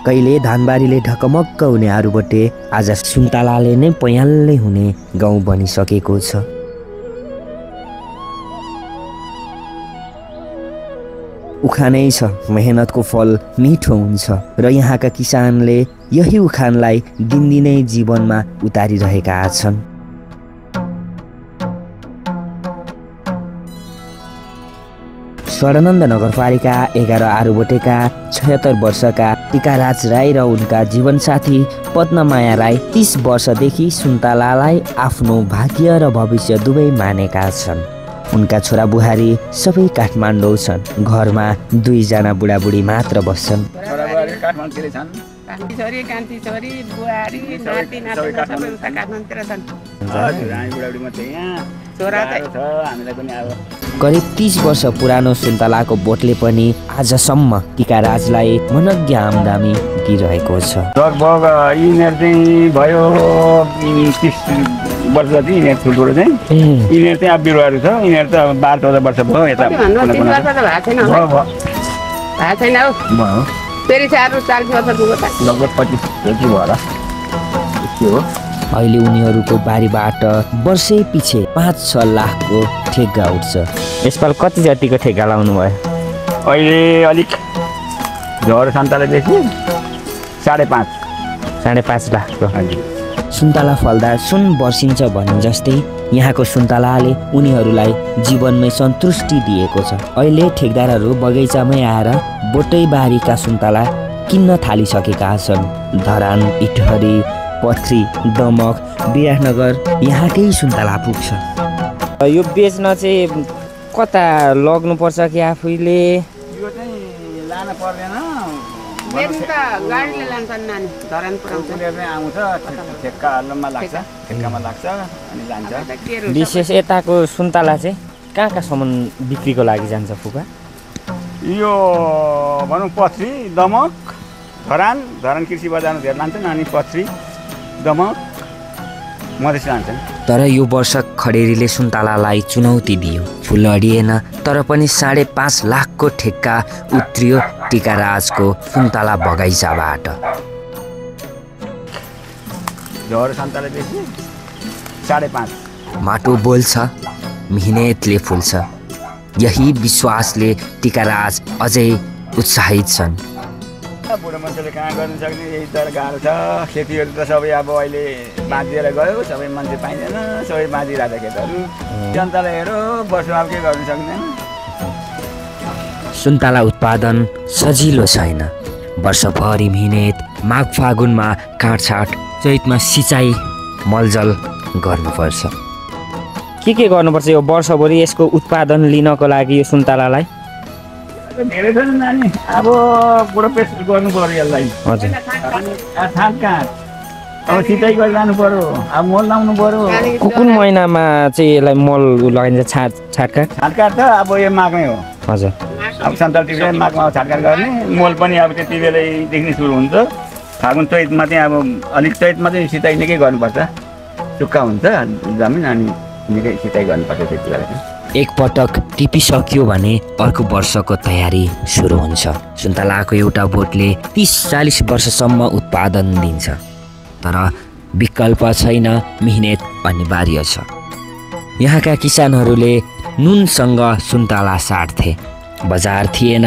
कहिले धानबारीले ढकमक्क हुने आरुबटे आज सुन्तलाले नै पयाल्लै हुने गाउँ बनिसकेको छ। उखानै छ मेहनतको फल मिठो हुन्छ र यहाँका किसानले यही उखानलाई दिनदिनै जीवनमा उतारिरहेका छन्। स्वर्णनन्द नगरपालिका 11 आरुबटेका 76 वर्षका टिकाराज राई र उनका जीवनसाथी पद्ममाया राई 30 वर्षदेखि सुन्तलालाई आफ्नो भाग्य र भविष्य दुवै मानेका छन्। उनका छोरा बुहारी सबै काठमाडौँ छन्। घरमा 2 जना बुढाबुढी मात्र बस्छन्। करिब 30 वर्ष पुरानो सुन्तलाको बोटले पनि आजसम्म टिकाराजलाई मनज्ञ आमदामी दिइरहेको छ। लगभग यिनीहरू चाहिँ भयो 30 वर्ष जति यिनीहरू ठुल्ठुलो चाहिँ यिनीहरू चाहिँ अब बिरुवाहरू छ। यिनीहरू त अब 12-14 वर्ष भयो यता लगभग 25 जति भयो हो। अहिले उनीहरूको बारीबाट वर्षै पछि 5-6 लाखको ठेक्का उठ्छ। यसपाल कति जतिको ठेक्का लाउनु भयो? अहिले अलिक झर सन्ताले बेसी 5.5 लाखको। सुन्तला फल्दा सुन बर्सिन्छ भने जस्तै यहाँको सुन्तलाले उनीहरूलाई जीवनमै सन्तुष्टि दिएको छ। अहिले ठेकदारहरू बगैँचामै आएर बोटै बारीका सुन्तला किन्न थालिसकेका छन्। धरान, इटहरी, पथरी, दमक, विराटनगर यहाँकै सुन्तला पुग्छ। यो बेच्न चाहिँ कता लग्नुपर्छ कि आफैले? यो चाहिँ लान पर्दैन, गाडीले लान्छन् नानी, धरान पुर्याउँछ। आउँछ ठेक्कामा लाग्छ अनि जान्छ। विशेष यताको सुन्तला चाहिँ कहाँ कहाँसम्म बिक्रीको लागि जान्छ फुपा? यो भनौँ पथरी, दमक, धरान कृषि बजारमा धेर लान्छन् अनि पथरी, दमक, मधेस लान्छन्। तर यो वर्ष खडेरीले सुन्तलालाई चुनौती दियो। फुल अडिएन तर पनि 5.5 लाखको ठेक्का उत्रियो टिकाराजको सुन्तला बगैँचाबाट। झर सन्ताले बेसी 5.5। माटो बोल्छ, मेहनतले फुल्छ। यही विश्वासले टिकाराज अझै उत्साहित छन्। बुढो मान्छेले कहाँ गर्नु सक्ने, यही तर गाह्रो छ। खेतीहरू त सबै अब अहिले बाँधिएर गयो, सबै मान्छे पाइँदैन, सबै बाँधिरहेको छ खेतहरू। जनतालाई हेरो वर्ष अब के गर्नु सक्दैन। सुन्तला उत्पादन सजिलो छैन। वर्षभरि मेहनत, माघ फागुनमा काटछाट, चैतमा सिँचाइ मलजल गर्नुपर्छ। के गर्नुपर्छ यो वर्षभरि यसको उत्पादन लिनको लागि यो सुन्तलालाई? धेरै छ नानी, अब पुरो पेस्ट गर्नु पर्यो यसलाई। हजुर, छाटकाट अब सिँचाइ गरेर जानु पर्यो, अब मल लाउनु पर्यो। कुन महिनामा चाहिँ यसलाई मल लगाइन्छ? छाटकाट त अब यो माघमै हो। हजुर, अब सन्ताल माघमा छाटकाट गर्ने। मल पनि अब त्यति बेलैदेखि सुरु हुन्छ। फागुन चैतमा चाहिँ अब अलिक चैतमा चाहिँ सिँचाइ निकै गर्नुपर्छ, सुक्खा हुन्छ जमिन अनि निकै सिँचाइ गर्नुपर्छ त्यति बेला चाहिँ। एकपटक टिपिसक्यो भने अर्को वर्षको तयारी सुरु हुन्छ। सुन्तलाको एउटा बोटले 30-40 वर्षसम्म उत्पादन दिन्छ। तर विकल्प छैन, मेहनत अनिवार्य छ। यहाँका किसानहरूले नुनसँग सुन्तला साट्थे। बजार थिएन,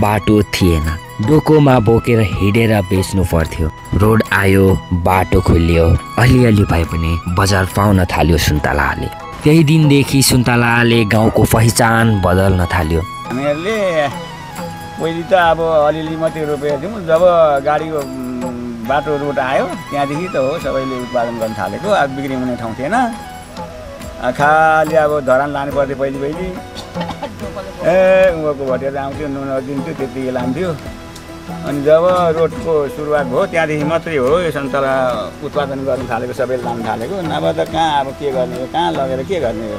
बाटो थिएन, डोकोमा बोकेर हिँडेर बेच्नु पर्थ्यो। रोड आयो, बाटो खोलियो, अलिअलि भए पनि बजार पाउन थाल्यो सुन्तलाले। त्यही दिनदेखि सुन्तलाले गाउँको पहिचान बदल्न थाल्यो। हामीहरूले पहिले त अब अलिअलि मात्रै रोपेका थियौँ। जब गाडीको बाटो रोड आयो त्यहाँदेखि त हो सबैले उत्पादन गर्न थालेको। अब बिक्री हुने ठाउँ थिएन, खालि अब धरान लानु पर्थ्यो पहिले। उहाँको भटेर आउँथ्यो, नुन दिन्थ्यो, त्यतिकै लान्थ्यो। अनि जब रोडको सुरुवात भयो त्यहाँदेखि मात्रै हो यो सुन्तला उत्पादन गर्न थालेको, सबैले लाउन थालेको। नभए त कहाँ अब के गर्ने हो, कहाँ लगेर के गर्ने हो,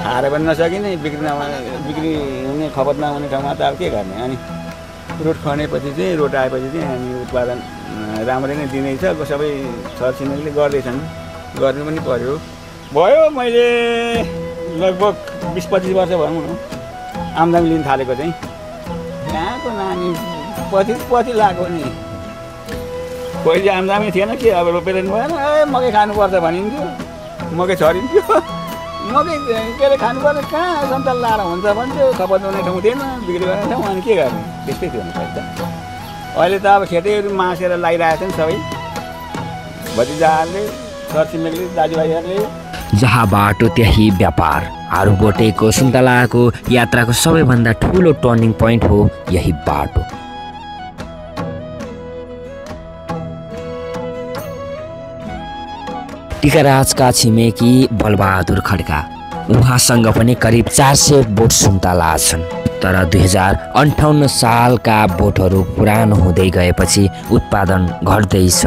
खाएर पनि नसकिने, बिक्री हुने खपत नहुने ठाउँमा त अब के गर्ने। अनि रोड खनेपछि चाहिँ रोड आएपछि चाहिँ हामी उत्पादन राम्रै नै दिँदैछ। सबै छरछिमेकीले गर्दैछन्, गर्नु पनि पर्यो। भयो मैले लगभग 20-25 वर्ष भनौँ न आम्दानी लिन थालेको चाहिँ। यहाँको नानी पछि लाग्यो नि पहिले आमदामी थिएन कि अब रोपेर भएन मकै खानुपर्छ भनिन्थ्यो मकै छरिन्थ्यो मकै के अरे खानुपर्छ कहाँ सन्ताल लाएर हुन्छ भन्थ्यो खपत हुने ठाउँ थिएन बिक्री गर्ने ठाउँ अनि के गर्ने त्यस्तै थियो नि त अहिले त अब खेतीहरू मासेर लगाइरहेको छ नि सबै भतिजाहरूले छरछिमेकले दाजुभाइहरूले जहाँ बाटो त्यही व्यापार आरुबोटेको सुन्तलाको यात्राको सबैभन्दा ठुलो टर्निङ पोइन्ट हो यही बाटो। टिकाराजका छिमेकी बलबहादुर खड्का उहाँसँग पनि करिब 400 बोट सुन्तला छन्। तर 2058 सालका बोटहरू पुरानो हुँदै गएपछि उत्पादन घट्दैछ।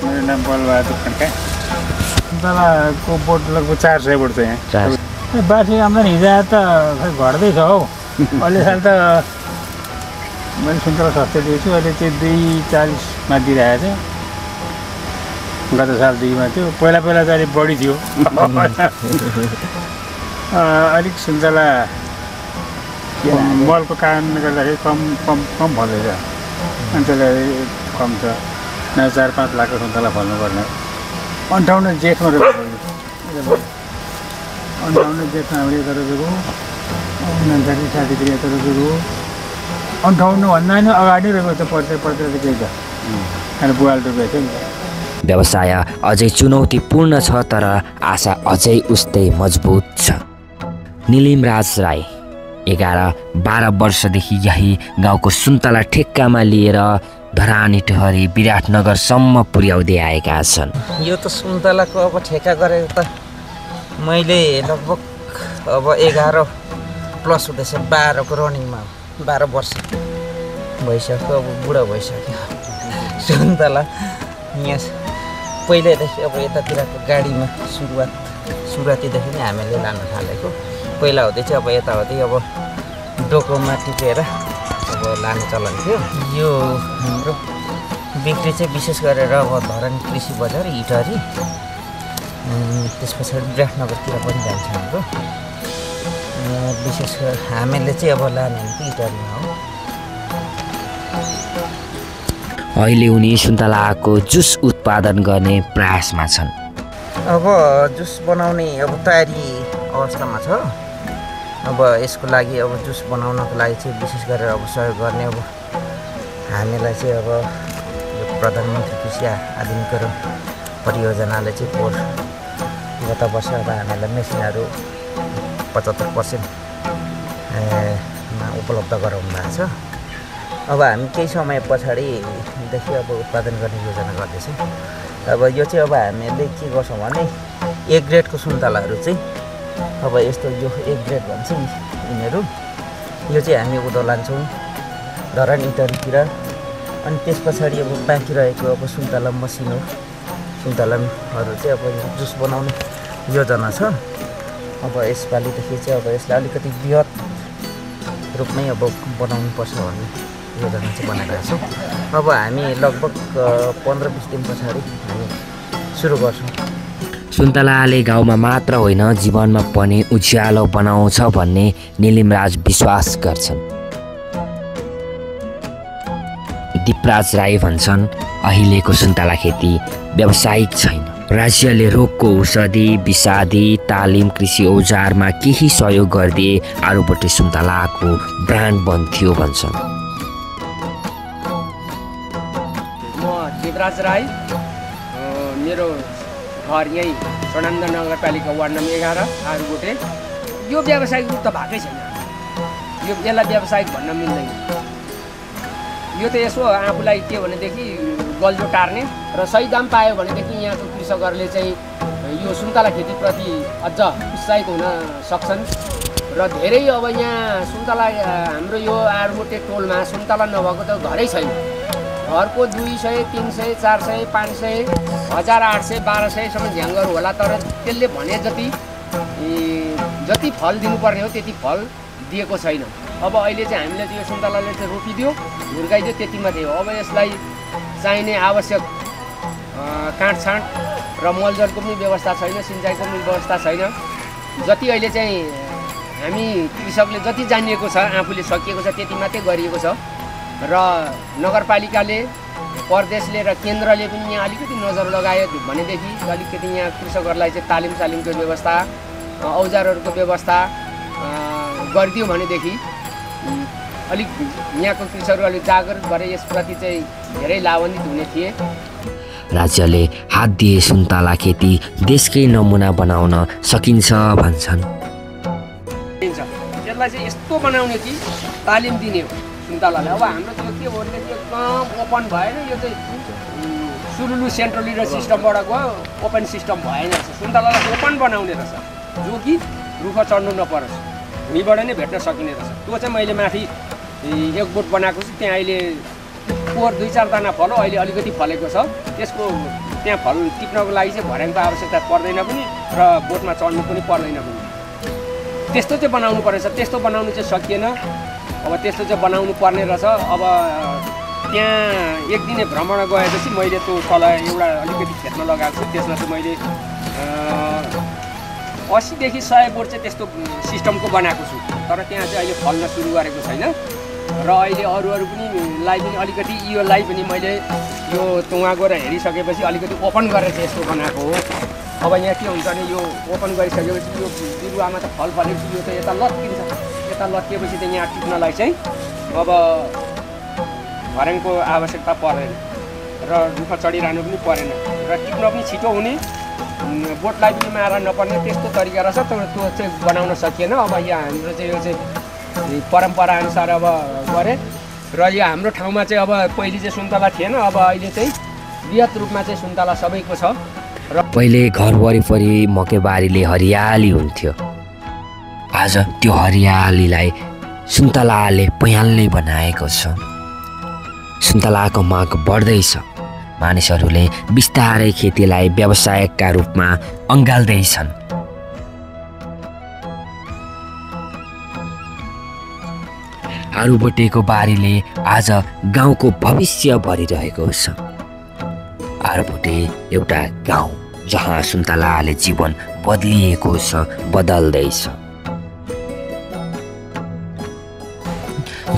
मेरो नाम बलबहादुर खड्का। सुन्तलाको बोट लगभग 400 बोट छ यहाँ। बासी आम्दानी हिजो त खै घट्दैछ हौ। अहिले साल त मैले सुन्तला सस्तो दिएको छु, अहिले चाहिँ 240 मा दिइरहेको छ। गत साल 2 मा थियो, पहिला चाहिँ अलिक बढी थियो। अलिक सुन्तला मलको कारणले गर्दाखेरि कम फल्दैछ अनि त्यसलाई कम छ। 4-5 लाखको सुन्तला फल्नुपर्ने 58 जेठमा रोपेको 58 जेठमा हामीले यता रोपेको 59-60 यता रोपेको 58 भन्दा नि अगाडि रोपेको छ। पर्छ केही छ अनि बुवाले रोपेको थियो नि। व्यवसाय अझै चुनौतीपूर्ण छ तर आशा अझै उस्तै मजबुत छ। निलिमराज राई 11-12 वर्षदेखि यही गाउँको सुन्तला ठेक्कामा लिएर धरानी टहरी विराटनगरसम्म पुर्याउँदै आएका छन्। यो त सुन्तलाको अब ठेका गरेको त मैले लगभग अब 11 प्लस हुँदैछ, 12को रनिङमा 12 वर्ष भइसक्यो। अब बुढो भइसक्यो सुन्तला। यहाँ पहिल्यैदेखि अब यतातिरको गाडीमा सुरुवातीदेखि नै हामीले लान थालेको। पहिला हुँदै चाहिँ अब यताउति अब डोकोमा टिपेर अब लाने चलन थियो। यो हाम्रो बिक्री चाहिँ विशेष गरेर अब धरानी कृषि बजार इटहरी, त्यस पछाडि विराटनगरतिर पनि जान्छ हाम्रो। विशेष गरेर हामीले चाहिँ अब लाने इटहरीमा हो। अहिले उनी सुन्तलाको जुस उत्पादन गर्ने प्रयासमा छन्। अब जुस बनाउने अब तयारी अवस्थामा छ। अब यसको लागि अब जुस बनाउनको लागि चाहिँ विशेष गरेर अब सहयोग गर्ने अब हामीलाई चाहिँ अब यो प्रधानमन्त्री कृषि आधुनिकीकरण परियोजनाले चाहिँ गत वर्ष अब हामीलाई मेसिनहरू 75% मा उपलब्ध गराउनु भएको छ। अब हामी केही समय पछाडिदेखि अब उत्पादन गर्ने योजना गर्दैछौँ। अब यो चाहिँ अब हामीले के गर्छौँ भने A ग्रेडको सुन्तलाहरू चाहिँ अब यस्तो यो A ग्रेड भन्छ यिनीहरू, यो चाहिँ हामी उँधो लान्छौँ धरानी इटहरीतिर। अनि त्यस पछाडि अब बाँकी रहेको अब सुन्तला मसिनो सुन्तलाहरू चाहिँ अब जुस बनाउने योजना छ। अब यसपालिदेखि चाहिँ अब यसलाई अलिकति बृहत रूपमै अब बनाउनु पर्छ भन्ने योजना चाहिँ बनाइरहेको छौँ। अब हामी लगभग 15-20 दिन पछाडि हामी सुरु गर्छौँ। सुन्तलाले गाउँमा मात्र होइन जीवनमा पनि उज्यालो बनाउँछ भन्ने निलिमराज विश्वास गर्छन्। दीपराज राई भन्छन् अहिलेको सुन्तला खेती व्यावसायिक छैन। राज्यले रोगको औषधि, विषादी, तालिम, कृषि औजारमा केही सहयोग गरिदिए आरुबोटे सुन्तलाको ब्रान्ड बन्थ्यो भन्छन्। म दीपराज राई, मेरो घर यहीँ सनन्द नगरपालिका वार्ड नम्बर 11 आरुबोटे। यो व्यावसायिक रूप त भएकै छैन, यसलाई व्यावसायिक भन्न मिल्दैन। यो त यसो आफूलाई के भनेदेखि गल्जो टार्ने र सही दाम पायो भनेदेखि यहाँको कृषकहरूले चाहिँ यो सुन्तला खेतीप्रति अझ उत्साहित हुन सक्छन्। र धेरै अब यहाँ सुन्तला हाम्रो यो आरुबोटे टोलमा सुन्तला नभएको त घरै छैन। घरको 200, 300, 400, 500, 1800, 1200सम्म झ्याङ्गहरू होला, तर त्यसले भने जति फल दिनुपर्ने हो त्यति फल दिएको छैन। अब अहिले चाहिँ हामीले यो सुन्तलाले चाहिँ रोपिदियो, हुर्काइदियो, त्यति मात्रै हो। अब यसलाई चाहिने आवश्यक काँटछाँट र मलजलको पनि व्यवस्था छैन, सिँचाइको पनि व्यवस्था छैन। जति अहिले चाहिँ हामी कृषकले जति जानिएको छ, आफूले सकिएको छ त्यति मात्रै गरिएको छ। र नगरपालिकाले प्रदेशले र केन्द्रले पनि यहाँ अलिकति नजर लगायो भनेदेखि अलिकति यहाँ कृषकहरूलाई चाहिँ तालिमको व्यवस्था औजारहरूको व्यवस्था गरिदियो भनेदेखि अलिक यहाँको कृषकहरू अलिक जागरुक भएर यसप्रति चाहिँ धेरै लाभान्वित हुने थिए। राज्यले हात दिए सुन्तला खेती देशकै नमुना बनाउन सकिन्छ भन्छन्। त्यसलाई चाहिँ यस्तो बनाउने कि तालिम दिने हो सुन्तलालाई। अब हाम्रो त्यो के हो भने एकदम ओपन भएन, यो चाहिँ सुरुलु सेन्ट्रल सिस्टमबाट गयो ओपन सिस्टम भएन रहेछ। सुन्तलालाई ओपन बनाउने रहेछ जो कि रुख चढ्नु नपरोस्, भुइँबाट नै भेट्न सकिने रहेछ। त्यो चाहिँ मैले माथि एक बोट बनाएको छु। त्यहाँ अहिले पोहोर 2-4 दाना फल्यो, अहिले अलिकति फलेको छ। त्यसको त्यहाँ फल टिप्नको लागि चाहिँ भर्याङको आवश्यकता पर्दैन पनि र बोटमा चढ्नु पनि पर्दैन पनि। त्यस्तो चाहिँ बनाउनु परेछ। त्यस्तो बनाउनु चाहिँ सकिएन। अब त्यस्तो चाहिँ बनाउनु पर्ने रहेछ। अब त्यहाँ एक दिने भ्रमण गएपछि मैले त्यो तल एउटा अलिकति खेतमा लगाएको छु। त्यसमा चाहिँ मैले 80देखि 100 बोट चाहिँ त्यस्तो सिस्टमको बनाएको छु। तर त्यहाँ चाहिँ अहिले फल्न सुरु गरेको छैन र अहिले अरू लाई पनि अलिकति योलाई पनि मैले यो तुवा गएर हेरिसकेपछि अलिकति ओपन गरेर चाहिँ यस्तो बनाएको हो। अब यहाँ के हुन्छ भने यो ओपन गरिसकेपछि यो बिरुवामा त फल फलेपछि यो त यता लत्किन्छ। यता लत्किएपछि त यहाँ टिप्नलाई चाहिँ अब भर्याङको आवश्यकता पर्दैन र रुख चढिरहनु पनि परेन र टिप्न पनि छिटो हुने, बोटलाई पनि मारा नपर्ने त्यस्तो तरिका रहेछ। त्यो चाहिँ बनाउन सकिएन। अब यहाँ हाम्रो चाहिँ यो चाहिँ परम्पराअनुसार अब गरे र यो हाम्रो ठाउँमा चाहिँ अब पहिले चाहिँ सुन्तला थिएन। अब अहिले चाहिँ बृहत रूपमा चाहिँ सुन्तला सबैको छ। र पहिले घर वरिपरि मकैबारीले हरियाली हुन्थ्यो। आज त्यो हरियालीलाई सुन्तलाले पयालले बनाएको छ। सुन्तलाको माग बढ्दैछ। मानिसहरूले बिस्तारै खेतीलाई व्यवसायका रूपमा अँगाल्दैछन्। आरुबोटेको बारीले आज गाउँको भविष्य भरिरहेको छ। आरुबोटे एउटा गाउँ जहाँ सुन्तलाले जीवन बदलिएको छ, बदल्दैछ।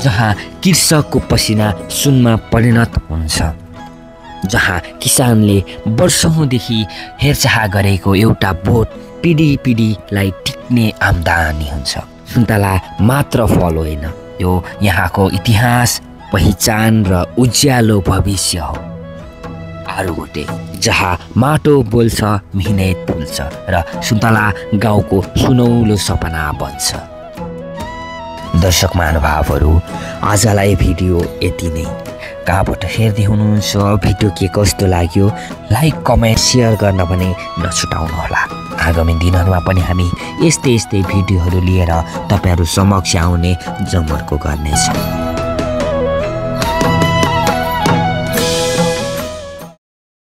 जहाँ कृषकको पसिना सुनमा परिणत हुन्छ, जहाँ किसानले वर्षौंदेखि हेरचाह गरेको एउटा बोट पिढीलाई टिक्ने आम्दानी हुन्छ। सुन्तला मात्र फल होइन, यो यहाँको इतिहास, पहिचान र उज्यालो भविष्य हो। आरुबोटे जहाँ माटो बोल्छ, मिहिनेत फुल्छ र सुन्तला गाउँको सुनौलो सपना बन्छ। दर्शक महानुभावहरू, आजलाई भिडियो यति नै। कहाँबाट हेर्दै हुनुहुन्छ, भिडियो के कस्तो लाग्यो, लाइक कमेन्ट सेयर गर्न पनि नछुटाउनुहोला। आगामी दिनहरूमा पनि हामी यस्तै भिडियोहरू लिएर तपाईहरू समक्ष आउने जमर्को गर्नेछौँ।